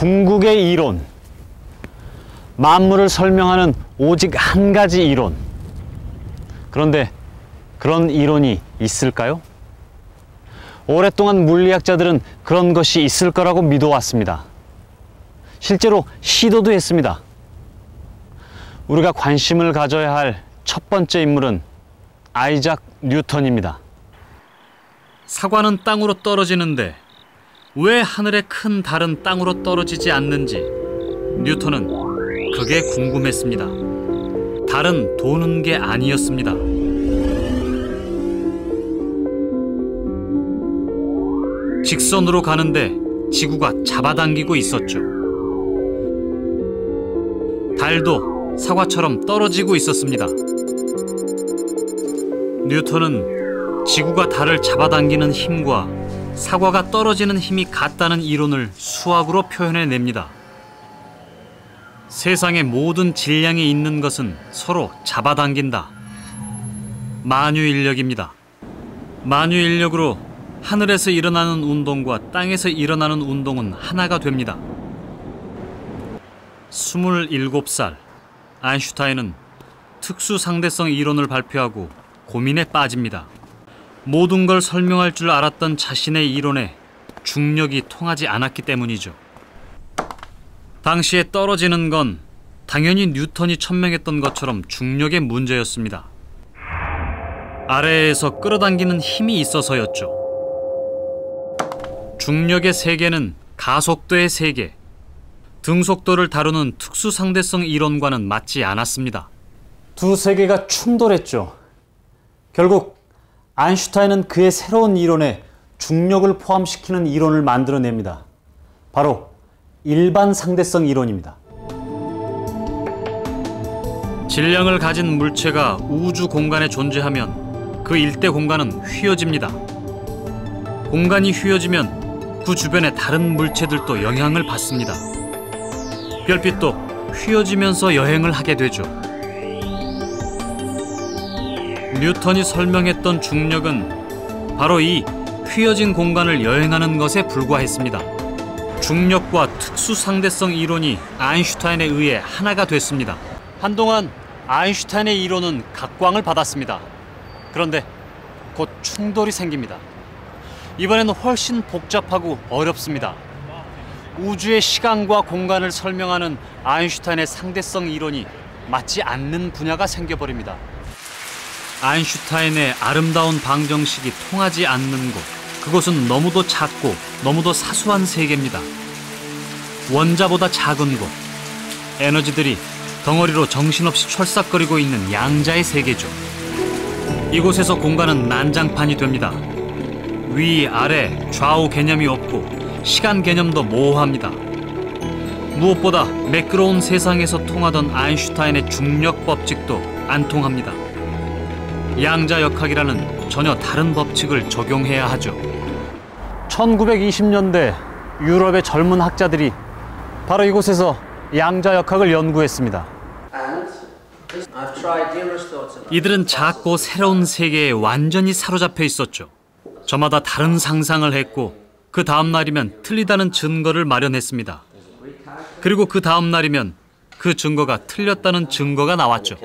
궁극의 이론. 만물을 설명하는 오직 한 가지 이론. 그런데 그런 이론이 있을까요? 오랫동안 물리학자들은 그런 것이 있을 거라고 믿어왔습니다. 실제로 시도도 했습니다. 우리가 관심을 가져야 할 첫 번째 인물은 아이작 뉴턴입니다. 사과는 땅으로 떨어지는데 왜 하늘의 큰 달은 땅으로 떨어지지 않는지 뉴턴은 그게 궁금했습니다. 달은 도는 게 아니었습니다. 직선으로 가는데 지구가 잡아당기고 있었죠. 달도 사과처럼 떨어지고 있었습니다. 뉴턴은 지구가 달을 잡아당기는 힘과 사과가 떨어지는 힘이 같다는 이론을 수학으로 표현해냅니다. 세상의 모든 질량이 있는 것은 서로 잡아당긴다. 만유인력입니다. 만유인력으로 하늘에서 일어나는 운동과 땅에서 일어나는 운동은 하나가 됩니다. 27살, 아인슈타인은 특수상대성 이론을 발표하고 고민에 빠집니다. 모든 걸 설명할 줄 알았던 자신의 이론에 중력이 통하지 않았기 때문이죠. 당시에 떨어지는 건 당연히 뉴턴이 천명했던 것처럼 중력의 문제였습니다. 아래에서 끌어당기는 힘이 있어서였죠. 중력의 세계는 가속도의 세계, 등속도를 다루는 특수상대성 이론과는 맞지 않았습니다. 두 세계가 충돌했죠. 결국 아인슈타인은 그의 새로운 이론에 중력을 포함시키는 이론을 만들어냅니다. 바로 일반 상대성 이론입니다. 질량을 가진 물체가 우주 공간에 존재하면 그 일대 공간은 휘어집니다. 공간이 휘어지면 그 주변의 다른 물체들도 영향을 받습니다. 별빛도 휘어지면서 여행을 하게 되죠. 뉴턴이 설명했던 중력은 바로 이 휘어진 공간을 여행하는 것에 불과했습니다. 중력과 특수상대성 이론이 아인슈타인에 의해 하나가 됐습니다. 한동안 아인슈타인의 이론은 각광을 받았습니다. 그런데 곧 충돌이 생깁니다. 이번에는 훨씬 복잡하고 어렵습니다. 우주의 시간과 공간을 설명하는 아인슈타인의 상대성 이론이 맞지 않는 분야가 생겨버립니다. 아인슈타인의 아름다운 방정식이 통하지 않는 곳, 그곳은 너무도 작고 너무도 사소한 세계입니다. 원자보다 작은 곳, 에너지들이 덩어리로 정신없이 철싹거리고 있는 양자의 세계죠. 이곳에서 공간은 난장판이 됩니다. 위, 아래, 좌우 개념이 없고 시간 개념도 모호합니다. 무엇보다 매끄러운 세상에서 통하던 아인슈타인의 중력 법칙도 안 통합니다. 양자역학이라는 전혀 다른 법칙을 적용해야 하죠. 1920년대 유럽의 젊은 학자들이 바로 이곳에서 양자역학을 연구했습니다. 이들은 작고 새로운 세계에 완전히 사로잡혀 있었죠. 저마다 다른 상상을 했고 그 다음 날이면 틀리다는 증거를 마련했습니다. 그리고 그 다음 날이면 그 증거가 틀렸다는 증거가 나왔죠.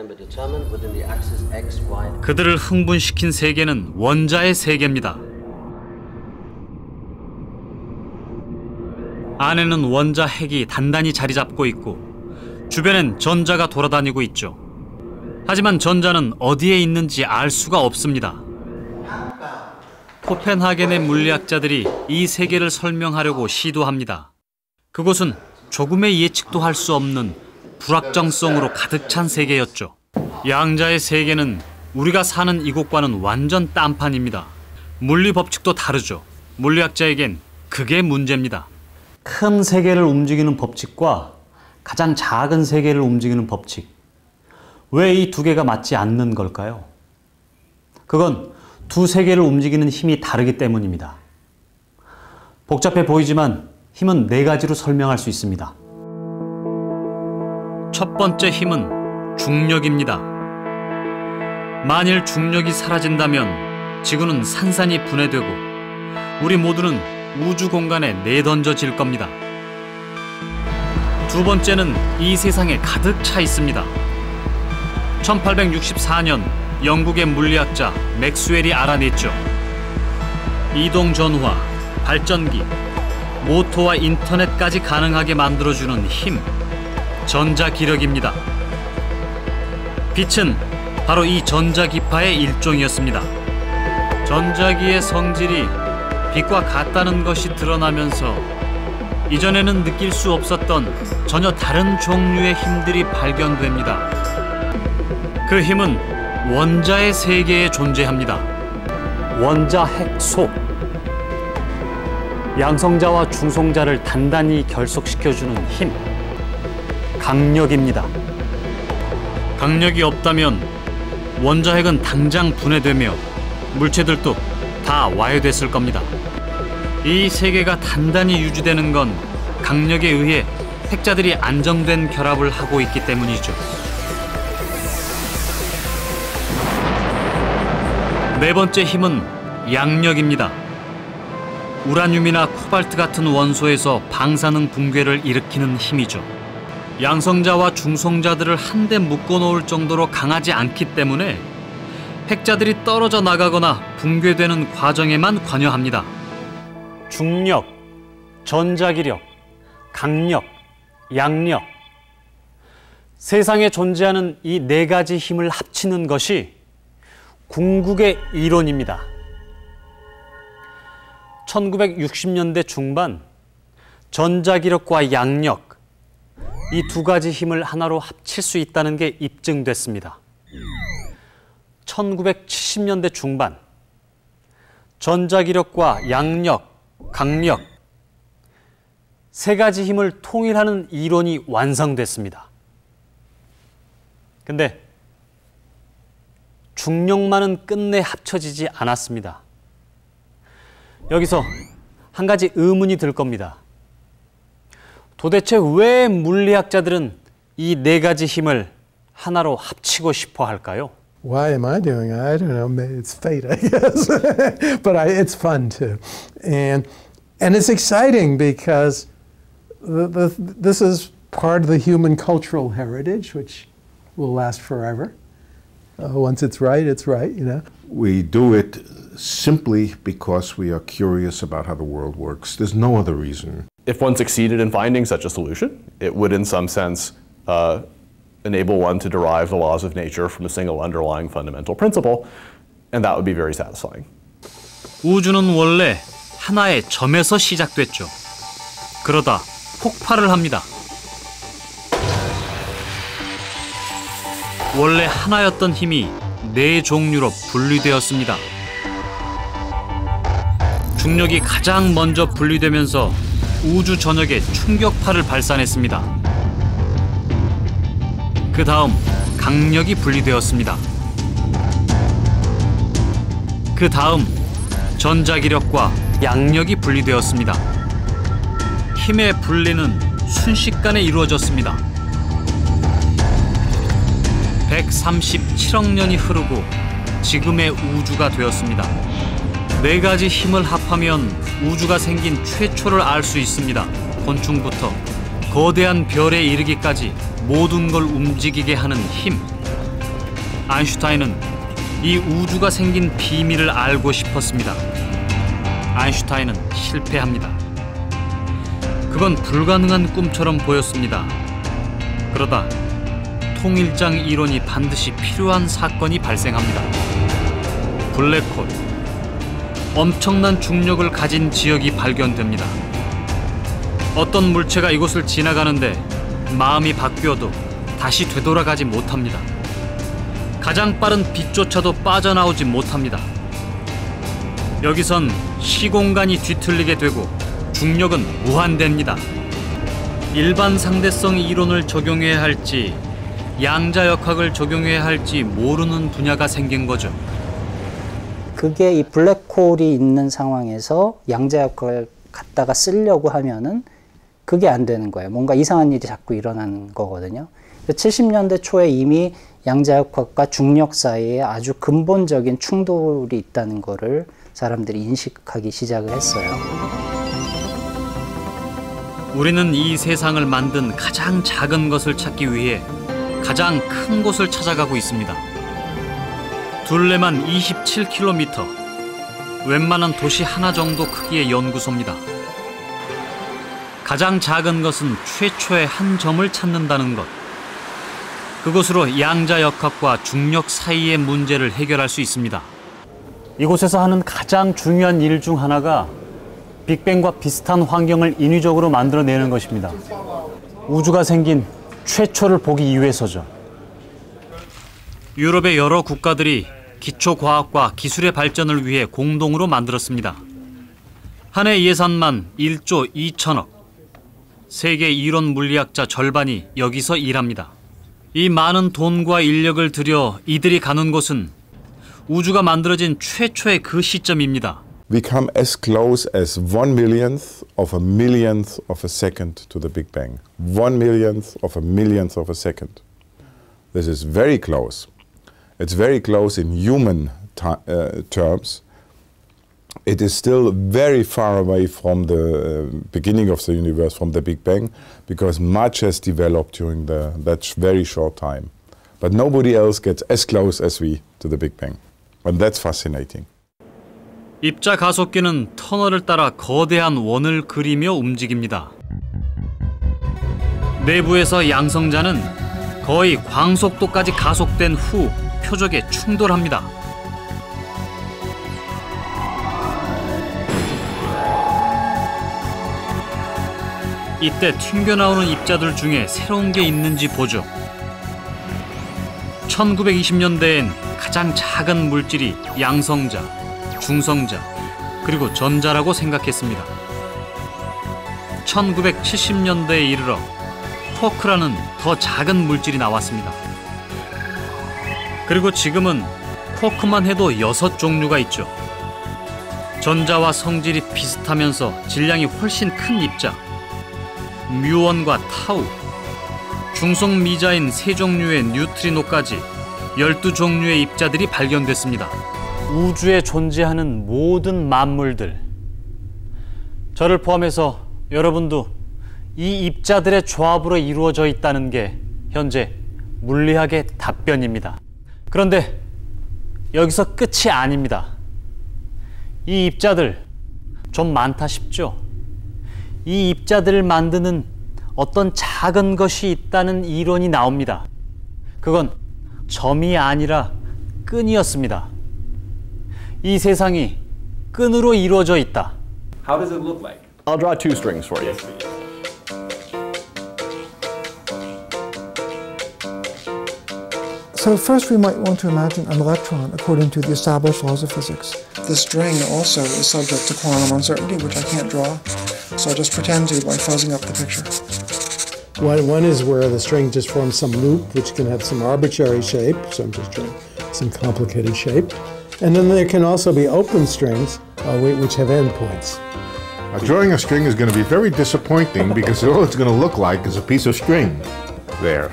그들을 흥분시킨 세계는 원자의 세계입니다. 안에는 원자 핵이 단단히 자리 잡고 있고 주변엔 전자가 돌아다니고 있죠. 하지만 전자는 어디에 있는지 알 수가 없습니다. 코펜하겐의 물리학자들이 이 세계를 설명하려고 시도합니다. 그곳은 조금의 예측도 할 수 없는 불확정성으로 가득 찬 세계였죠. 양자의 세계는 우리가 사는 이곳과는 완전 딴판입니다. 물리 법칙도 다르죠. 물리학자에겐 그게 문제입니다. 큰 세계를 움직이는 법칙과 가장 작은 세계를 움직이는 법칙. 왜 이 두 개가 맞지 않는 걸까요? 그건 두 세계를 움직이는 힘이 다르기 때문입니다. 복잡해 보이지만 힘은 네 가지로 설명할 수 있습니다. 첫 번째 힘은 중력입니다. 만일 중력이 사라진다면 지구는 산산이 분해되고 우리 모두는 우주 공간에 내던져질 겁니다. 두 번째는 이 세상에 가득 차 있습니다. 1864년 영국의 물리학자 맥스웰이 알아냈죠. 이동 전후와 발전기, 모터와 인터넷까지 가능하게 만들어주는 힘, 전자기력입니다. 빛은 바로 이 전자기파의 일종이었습니다. 전자기의 성질이 빛과 같다는 것이 드러나면서 이전에는 느낄 수 없었던 전혀 다른 종류의 힘들이 발견됩니다. 그 힘은 원자의 세계에 존재합니다. 원자 핵소. 양성자와 중성자를 단단히 결속시켜주는 힘. 강력입니다. 강력이 없다면 원자핵은 당장 분해되며 물체들도 다 와해됐을 겁니다. 이 세계가 단단히 유지되는 건 강력에 의해 핵자들이 안정된 결합을 하고 있기 때문이죠. 네 번째 힘은 양력입니다. 우라늄이나 코발트 같은 원소에서 방사능 붕괴를 일으키는 힘이죠. 양성자와 중성자들을 한데 묶어놓을 정도로 강하지 않기 때문에 핵자들이 떨어져 나가거나 붕괴되는 과정에만 관여합니다. 중력, 전자기력, 강력, 양력. 세상에 존재하는 이 네 가지 힘을 합치는 것이 궁극의 이론입니다. 1960년대 중반 전자기력과 양력, 이 두 가지 힘을 하나로 합칠 수 있다는 게 입증됐습니다. 1970년대 중반 전자기력과 양력, 강력, 세 가지 힘을 통일하는 이론이 완성됐습니다. 근데 중력만은 끝내 합쳐지지 않았습니다. 여기서 한 가지 의문이 들 겁니다. 도대체 왜 물리학자들은 이 네 가지 힘을 하나로 합치고 싶어 할까요? Why am I doing it? I don't know. Maybe it's fate, I guess. But it's fun too. And it's exciting because this is part of the human cultural heritage, which will last forever. Once it's right, you know. We do it simply because we are curious about how the world works. There's no other reason. If one succeeded in finding such a solution, it would in some sense enable one to derive the laws of nature from a single underlying fundamental principle, and that would be very satisfying. 우주는 원래 하나의 점에서 시작됐죠. 그러다 폭발을 합니다. 원래 하나였던 힘이 네 종류로 분리되었습니다. 중력이 가장 먼저 분리되면서 우주 전역에 충격파를 발산했습니다. 그 다음 강력이 분리되었습니다. 그 다음 전자기력과 양력이 분리되었습니다. 힘의 분리는 순식간에 이루어졌습니다. 137억 년이 흐르고 지금의 우주가 되었습니다. 네 가지 힘을 합하면 우주가 생긴 최초를 알 수 있습니다. 곤충부터 거대한 별에 이르기까지 모든 걸 움직이게 하는 힘. 아인슈타인은 이 우주가 생긴 비밀을 알고 싶었습니다. 아인슈타인은 실패합니다. 그건 불가능한 꿈처럼 보였습니다. 그러다 통일장 이론이 반드시 필요한 사건이 발생합니다. 블랙홀. 엄청난 중력을 가진 지역이 발견됩니다. 어떤 물체가 이곳을 지나가는데 마음이 바뀌어도 다시 되돌아가지 못합니다. 가장 빠른 빛조차도 빠져나오지 못합니다. 여기선 시공간이 뒤틀리게 되고 중력은 무한대입니다. 일반 상대성 이론을 적용해야 할지 양자역학을 적용해야 할지 모르는 분야가 생긴 거죠. 그게 이 블랙홀이 있는 상황에서 양자역학을 갖다가 쓰려고 하면은 그게 안 되는 거예요. 뭔가 이상한 일이 자꾸 일어나는 거거든요. 70년대 초에 이미 양자역학과 중력 사이에 아주 근본적인 충돌이 있다는 거를 사람들이 인식하기 시작을 했어요. 우리는 이 세상을 만든 가장 작은 것을 찾기 위해 가장 큰 곳을 찾아가고 있습니다. 둘레만 27km, 웬만한 도시 하나 정도 크기의 연구소입니다. 가장 작은 것은 최초의 한 점을 찾는다는 것. 그것으로 양자역학과 중력 사이의 문제를 해결할 수 있습니다. 이곳에서 하는 가장 중요한 일 중 하나가 빅뱅과 비슷한 환경을 인위적으로 만들어내는 것입니다. 우주가 생긴 최초를 보기 위해서죠. 유럽의 여러 국가들이 기초과학과 기술의 발전을 위해 공동으로 만들었습니다. 한 해 예산만 1조 2천억. 세계 이론 물리학자 절반이 여기서 일합니다. 이 많은 돈과 인력을 들여 이들이 가는 곳은 우주가 만들어진 최초의 그 시점입니다. We come as close as 1/1,000,000th of a millionth of a second to the Big Bang. 1/1,000,000th of a millionth of a second. This is very close. It's very close in human terms. It is still very far away from the beginning of the universe, from the Big Bang, because much has developed during that very short time. But nobody else gets as close as we to the Big Bang. And that's fascinating. 입자 가속기는 터널을 따라 거대한 원을 그리며 움직입니다. 내부에서 양성자는 거의 광속도까지 가속된 후 표적에 충돌합니다. 이때 튕겨나오는 입자들 중에 새로운 게 있는지 보죠. 1920년대엔 가장 작은 물질이 양성자, 중성자, 그리고 전자라고 생각했습니다. 1970년대에 이르러 쿼크라는 더 작은 물질이 나왔습니다. 그리고 지금은 쿼크만 해도 6종류가 있죠. 전자와 성질이 비슷하면서 질량이 훨씬 큰 입자, 뮤원과 타우, 중성 미자인 3종류의 뉴트리노까지 12종류의 입자들이 발견됐습니다. 우주에 존재하는 모든 만물들, 저를 포함해서 여러분도 이 입자들의 조합으로 이루어져 있다는 게 현재 물리학의 답변입니다. 그런데 여기서 끝이 아닙니다. 이 입자들 좀 많다 싶죠? 이 입자들을 만드는 어떤 작은 것이 있다는 이론이 나옵니다. 그건 점이 아니라 끈이었습니다. 이 세상이 끈으로 이루어져 있다. How does it look like? I'll draw 2 strings for you. So first we might want to imagine an electron according to the established laws of physics. The string also is subject to quantum uncertainty, which I can't draw, so I'll just pretend to by fuzzing up the picture. One is where the string just forms some loop, which can have some arbitrary shape, so I'm just drawing some complicated shape. And then there can also be open strings, which have endpoints. Drawing a string is going to be very disappointing because all it's going to look like is a piece of string there.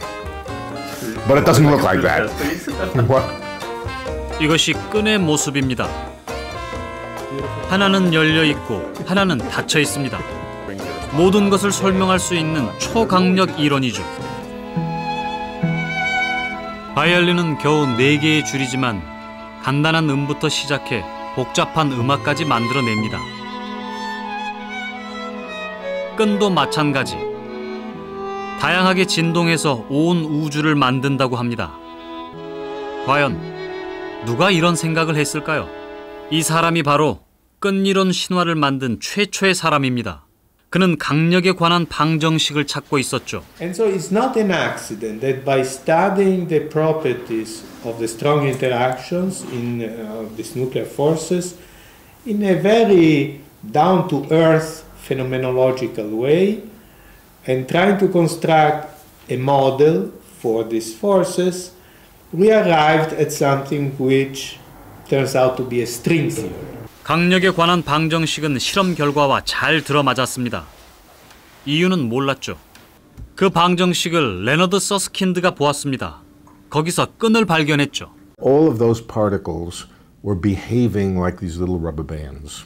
But it doesn't look like that. What? 이것이 끈의 모습입니다. 하나는 열려 있고 하나는 닫혀 있습니다. 모든 것을 설명할 수 있는 초강력 이론이죠. 바이올린은 겨우 4개의 줄이지만 간단한 음부터 시작해 복잡한 음악까지 만들어냅니다. 끈도 마찬가지. 다양하게 진동해서 온 우주를 만든다고 합니다. 과연 누가 이런 생각을 했을까요? 이 사람이 바로 끈이론 신화를 만든 최초의 사람입니다. 그는 강력에 관한 방정식을 찾고 있었죠. And so it's not an accident that by studying the properties of the strong interactions in these nuclear forces in a very down-to-earth phenomenological way and trying to construct a model for these forces, we arrived at something which turns out to be a string theory. 강력에 관한 방정식은 실험 결과와 잘 들어맞았습니다. 이유는 몰랐죠. 그 방정식을 레너드 서스킨드가 보았습니다. 거기서 끈을 발견했죠. All of those particles were behaving like these little rubber bands.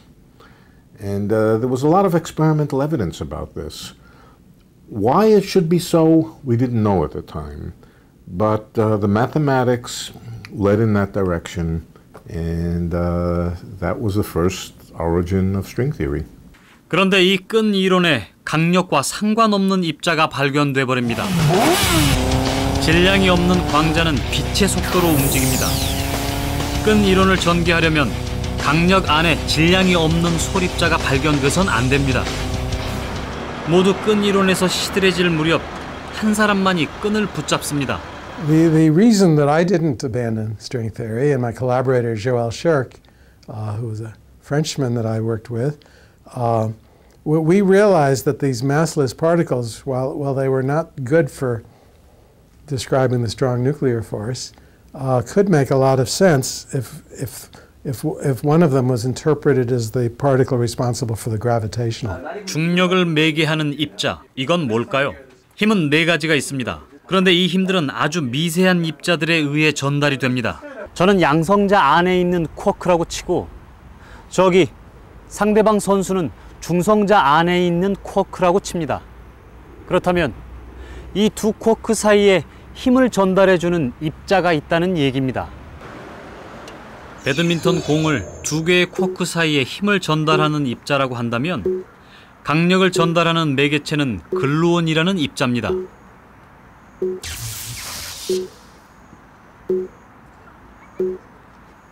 And there was a lot of experimental evidence about this. Why it should be so, we didn't know at the time. But the mathematics led in that direction, and that was the first origin of string theory. 그런데 이 끈 이론에 강력과 상관없는 입자가 발견돼 버립니다. 질량이 없는 광자는 빛의 속도로 움직입니다. 끈 이론을 전개하려면 강력 안에 질량이 없는 솔입자가 발견돼선 안 됩니다. 모두 끈 이론에서 시들해질 무렵 한 사람만이 끈을 붙잡습니다. The reason that I didn't abandon string theory, and my collaborator Joël Cherc, who was a Frenchman that I worked with, we realized that these massless particles, while they were not good for describing the strong nuclear force, could make a lot of sense if one of them was interpreted as the particle responsible for the gravitational. 중력을 매개하는 입자, 이건 뭘까요? 힘은 네 가지가 있습니다. 그런데 이 힘들은 아주 미세한 입자들에 의해 전달이 됩니다. 저는 양성자 안에 있는 쿼크라고 치고 저기 상대방 선수는 중성자 안에 있는 쿼크라고 칩니다. 그렇다면 이 두 쿼크 사이에 힘을 전달해주는 입자가 있다는 얘기입니다. 배드민턴 공을 두 개의 쿼크 사이에 힘을 전달하는 입자라고 한다면 강력을 전달하는 매개체는 글루온이라는 입자입니다.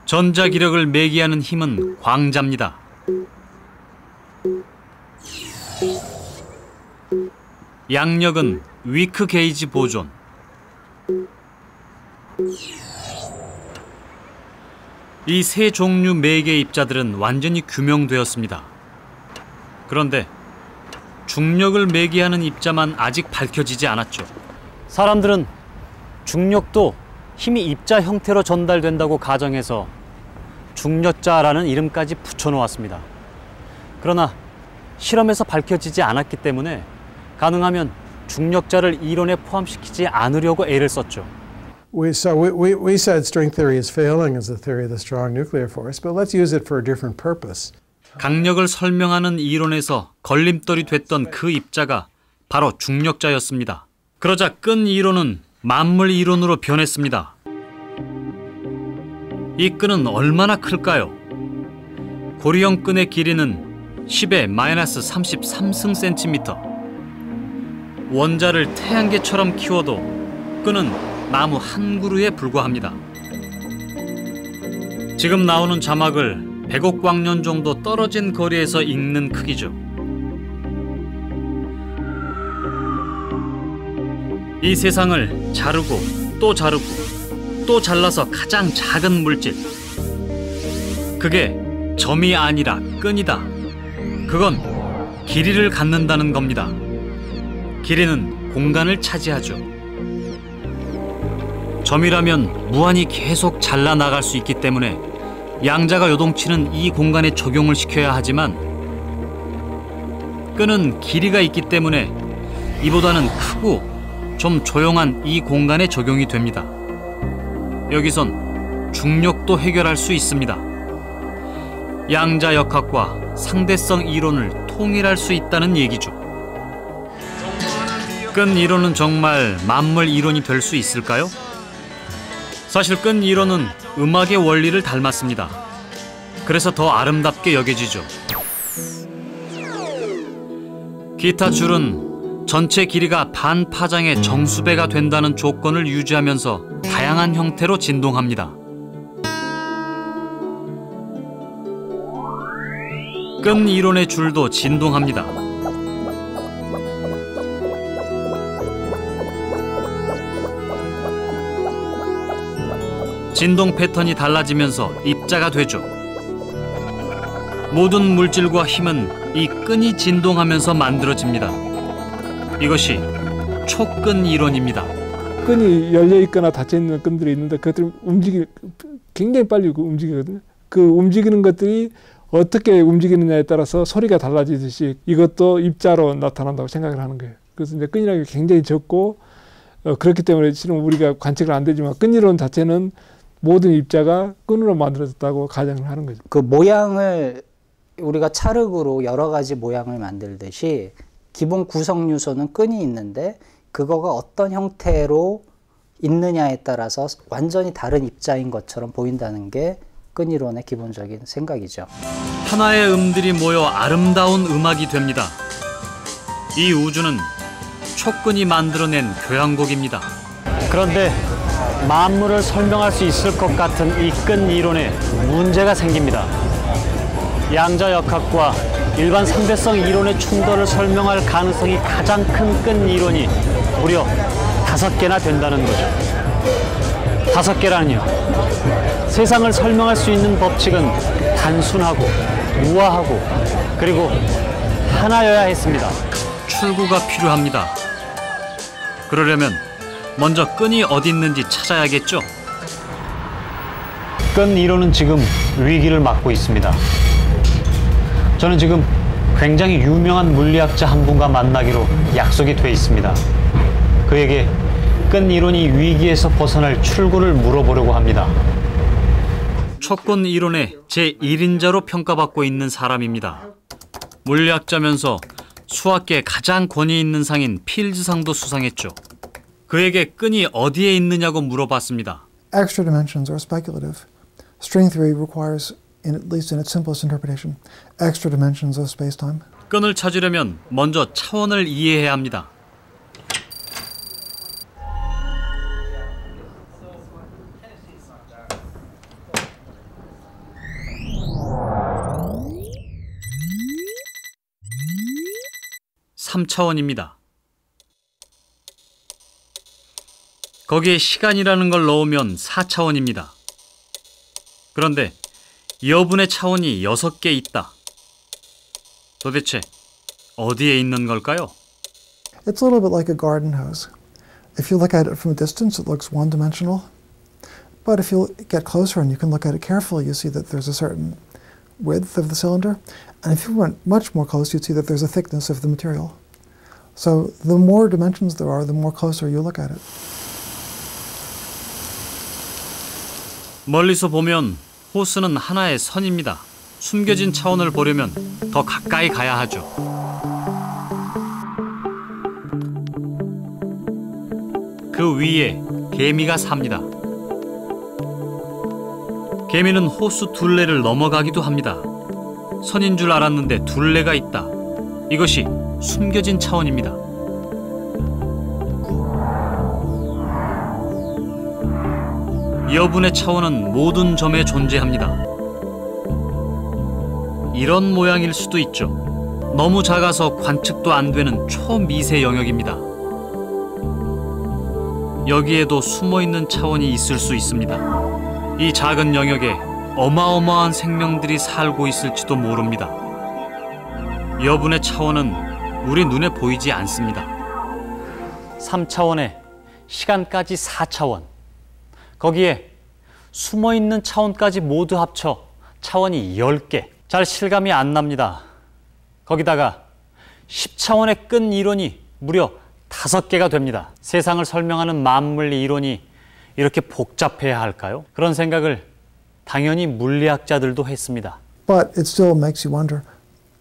전자기력을 매개하는 힘은 광자입니다. 양력은 위크 게이지 보존. 이 세 종류 매개 입자들은 완전히 규명되었습니다. 그런데 중력을 매개하는 입자만 아직 밝혀지지 않았죠. 사람들은 중력도 힘이 입자 형태로 전달된다고 가정해서 중력자라는 이름까지 붙여놓았습니다. 그러나 실험에서 밝혀지지 않았기 때문에 가능하면 중력자를 이론에 포함시키지 않으려고 애를 썼죠. We said string theory is failing as a theory of the strong nuclear force, but let's use it for a different purpose. 강력을 설명하는 이론에서 걸림돌이 됐던 그 입자가 바로 중력자였습니다. 그러자 끈 이론은 만물 이론으로 변했습니다. 이 끈은 얼마나 클까요? 고리형 끈의 길이는 10의 마이너스 33승 센티미터. 원자를 태양계처럼 키워도 끈은 나무 한 그루에 불과합니다. 지금 나오는 자막을 100억 광년 정도 떨어진 거리에서 읽는 크기죠. 이 세상을 자르고 또 자르고 또 잘라서 가장 작은 물질. 그게 점이 아니라 끈이다. 그건 길이를 갖는다는 겁니다. 길이는 공간을 차지하죠. 점이라면 무한히 계속 잘라나갈 수 있기 때문에 양자가 요동치는 이 공간에 적용을 시켜야 하지만 끈은 길이가 있기 때문에 이보다는 크고 좀 조용한 이 공간에 적용이 됩니다. 여기선 중력도 해결할 수 있습니다. 양자역학과 상대성 이론을 통일할 수 있다는 얘기죠. 끈 이론은 정말 만물 이론이 될 수 있을까요? 사실 끈 이론은 음악의 원리를 닮았습니다. 그래서 더 아름답게 여겨지죠. 기타 줄은 전체 길이가 반 파장의 정수배가 된다는 조건을 유지하면서 다양한 형태로 진동합니다. 끈 이론의 줄도 진동합니다. 진동 패턴이 달라지면서 입자가 되죠. 모든 물질과 힘은 이 끈이 진동하면서 만들어집니다. 이것이 촉끈 이론입니다. 끈이 열려 있거나 닫혀 있는 끈들이 있는데 그것들이 굉장히 빨리 움직이거든요. 그 움직이는 것들이 어떻게 움직이느냐에 따라서 소리가 달라지듯이 이것도 입자로 나타난다고 생각을 하는 거예요. 그래서 이제 끈이라는 게 굉장히 적고 그렇기 때문에 실은 우리가 관측을 안 되지만 끈 이론 자체는 모든 입자가 끈으로 만들어졌다고 가정을 하는 거죠. 그 모양을 우리가 찰흙으로 여러 가지 모양을 만들듯이 기본 구성 요소는 끈이 있는데 그거가 어떤 형태로 있느냐에 따라서 완전히 다른 입자인 것처럼 보인다는 게 끈 이론의 기본적인 생각이죠. 하나의 음들이 모여 아름다운 음악이 됩니다. 이 우주는 촉근이 만들어낸 교향곡입니다. 그런데 만물을 설명할 수 있을 것 같은 이 끈 이론에 문제가 생깁니다. 양자역학과 일반 상대성 이론의 충돌을 설명할 가능성이 가장 큰 끈 이론이 무려 5개나 된다는 거죠. 5개라니요. 세상을 설명할 수 있는 법칙은 단순하고 우아하고 그리고 하나여야 했습니다. 출구가 필요합니다. 그러려면 먼저 끈이 어디 있는지 찾아야겠죠. 끈 이론은 지금 위기를 맞고 있습니다. 저는 지금 굉장히 유명한 물리학자 한 분과 만나기로 약속이 돼 있습니다. 그에게 끈 이론이 위기에서 벗어날 출구를 물어보려고 합니다. 촉근 이론의 제1인자로 평가받고 있는 사람입니다. 물리학자면서 수학계에 가장 권위 있는 상인 필즈상도 수상했죠. 그에게 끈이 어디에 있느냐고 물어봤습니다. Extra dimensions are speculative. String theory requires, at least in its simplest interpretation, extra dimensions of space-time. 끈을 찾으려면 먼저 차원을 이해해야 합니다. (3차원입니다) 거기에 시간이라는 걸 넣으면 4차원입니다. 그런데 여분의 차원이 6개 있다. 도대체 어디에 있는 걸까요? It's a little bit like a garden hose. If you look at it from a distance, it looks one-dimensional. But if you get closer and you can look at it carefully, you see that there's a certain width of the cylinder. And if you went much more close, you'd see that there's a thickness of the material. So the more dimensions there are, the more closer you look at it. 멀리서 보면 호스는 하나의 선입니다. 숨겨진 차원을 보려면 더 가까이 가야 하죠. 그 위에 개미가 삽니다. 개미는 호수 둘레를 넘어가기도 합니다. 선인 줄 알았는데 둘레가 있다. 이것이 숨겨진 차원입니다. 여분의 차원은 모든 점에 존재합니다. 이런 모양일 수도 있죠. 너무 작아서 관측도 안 되는 초미세 영역입니다. 여기에도 숨어있는 차원이 있을 수 있습니다. 이 작은 영역에 어마어마한 생명들이 살고 있을지도 모릅니다. 여분의 차원은 우리 눈에 보이지 않습니다. 3차원에 시간까지 4차원. 거기에 숨어있는 차원까지 모두 합쳐 차원이 10개. 잘 실감이 안 납니다. 거기다가 10차원의 끈 이론이 무려 5개가 됩니다. 세상을 설명하는 만물리 이론이 이렇게 복잡해야 할까요? 그런 생각을 당연히 물리학자들도 했습니다. But it still makes you wonder,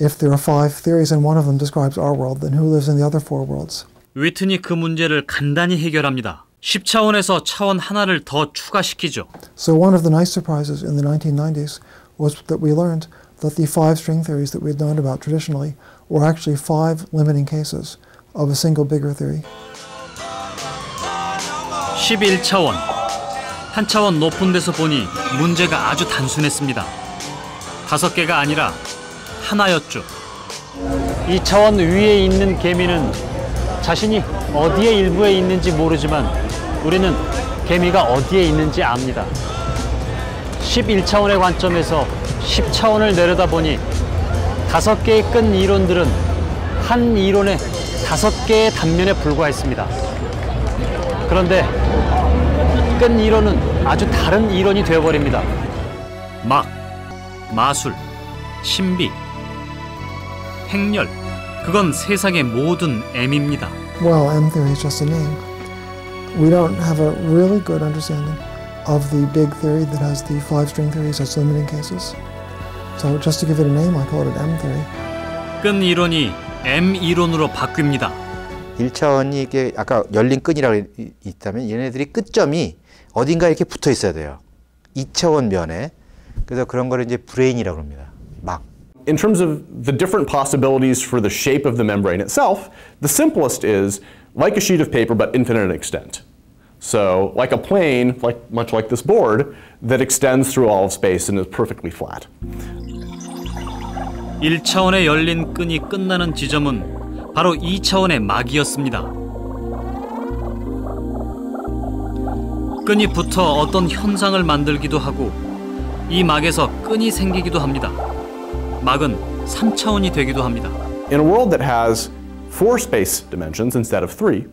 if there are 5 theories and one of them describes our world, then who lives in the other 4 worlds? 위튼이 그 문제를 간단히 해결합니다. 10차원에서 차원 하나를 더 추가시키죠. So one of the nice surprises in the 1990s was that we learned that the 5 string theories that we had known about traditionally were actually 5 limiting cases of a single bigger theory. 11차원. 한 차원 높은 데서 보니 문제가 아주 단순했습니다. 5개가 아니라 하나였죠. 이 차원 위에 있는 개미는 자신이 어디에 일부에 있는지 모르지만 우리는 개미가 어디에 있는지 압니다. 11차원의 관점에서 10차원을 내려다보니 5개의 끈 이론들은 한 이론의 5개의 단면에 불과했습니다. 그런데 끈 이론은 아주 다른 이론이 되어버립니다. 막, 마술, 신비, 행렬, 그건 세상의 모든 M입니다. Well, M theory is just a name. We don't have a really good understanding of the big theory that has the 5 string theories as limiting cases. So just to give it a name, I call it an M theory. 끈 이론이 M 이론으로 바뀝니다. 1차원이 이게 아까 열린 끈이라고 있다면 얘네들이 끝점이 어딘가 이렇게 붙어 있어야 돼요. 2차원 면에. 그래서 그런 거를 이제 브레인이라고 합니다. 막. In terms of the different possibilities for the shape of the membrane itself, the simplest is like a sheet of paper but infinite in extent. So like a plane, much like this board, that extends through all of space and is perfectly flat. 1차원의 열린 끈이 끝나는 지점은 바로 2차원의 막이었습니다. 끈이 붙어 어떤 현상을 만들기도 하고 이 막에서 끈이 생기기도 합니다. 막은 3차원이 되기도 합니다. In a world that has 4 space dimensions instead of 3,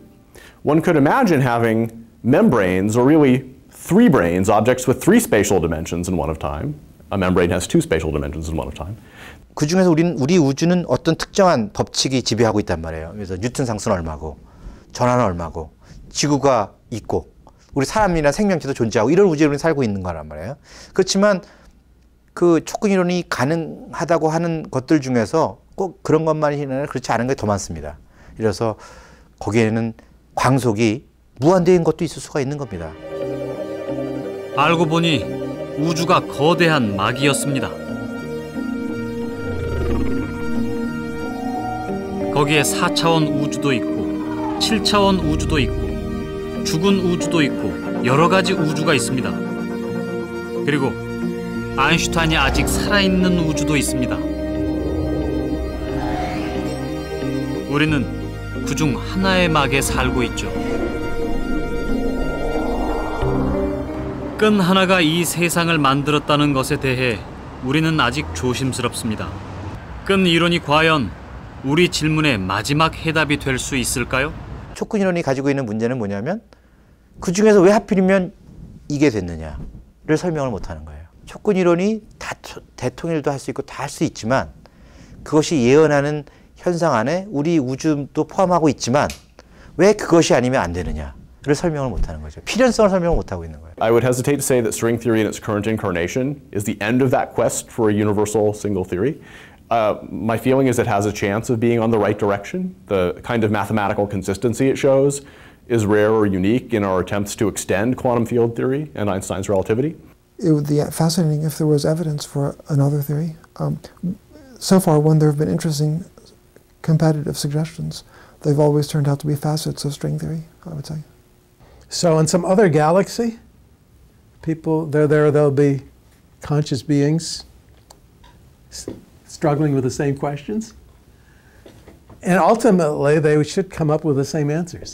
one could imagine having membranes, or really 3 branes, objects with 3 spatial dimensions in one of time. A membrane has 2 spatial dimensions in one of time. 그 중에서 우리 우주는 어떤 특정한 법칙이 지배하고 있단 말이에요. 그래서 뉴턴 상수는 얼마고, 전하는 얼마고, 지구가 있고, 우리 사람이나 생명체도 존재하고 이런 우주에 우리는 살고 있는 거란 말이에요. 그렇지만 그 촉근 이론이 가능하다고 하는 것들 중에서 꼭 그런 것만이 아니라 그렇지 않은 게 더 많습니다. 그래서 거기에는 광속이 무한대인 것도 있을 수가 있는 겁니다. 알고 보니 우주가 거대한 막이었습니다. 거기에 4차원 우주도 있고 7차원 우주도 있고 죽은 우주도 있고 여러 가지 우주가 있습니다. 그리고 아인슈타인이 아직 살아있는 우주도 있습니다. 우리는 그중 하나의 막에 살고 있죠. 끈 하나가 이 세상을 만들었다는 것에 대해 우리는 아직 조심스럽습니다. 끈 이론이 과연 우리 질문의 마지막 해답이 될 수 있을까요? 촉근 이론이 가지고 있는 문제는 뭐냐면 그 중에서 왜 하필이면 이게 됐느냐를 설명을 못하는 거예요. 촉근 이론이 다 대통일도 할 수 있고 다 할 수 있지만 그것이 예언하는 현상 안에 우리 우주도 포함하고 있지만 왜 그것이 아니면 안 되느냐를 설명을 못하는 거죠. 필연성을 설명을 못하고 있는 거예요. I would hesitate to say that string theory in its current incarnation is the end of that quest for a universal single theory. My feeling is it has a chance of being on the right direction. The kind of mathematical consistency it shows is rare or unique in our attempts to extend quantum field theory and Einstein's relativity. It would be fascinating if there was evidence for another theory. So far, when there have been interesting competitive suggestions, they've always turned out to be facets of string theory, I would say. So in some other galaxy, there'll be conscious beings struggling with the same questions. And ultimately, they should come up with the same answers.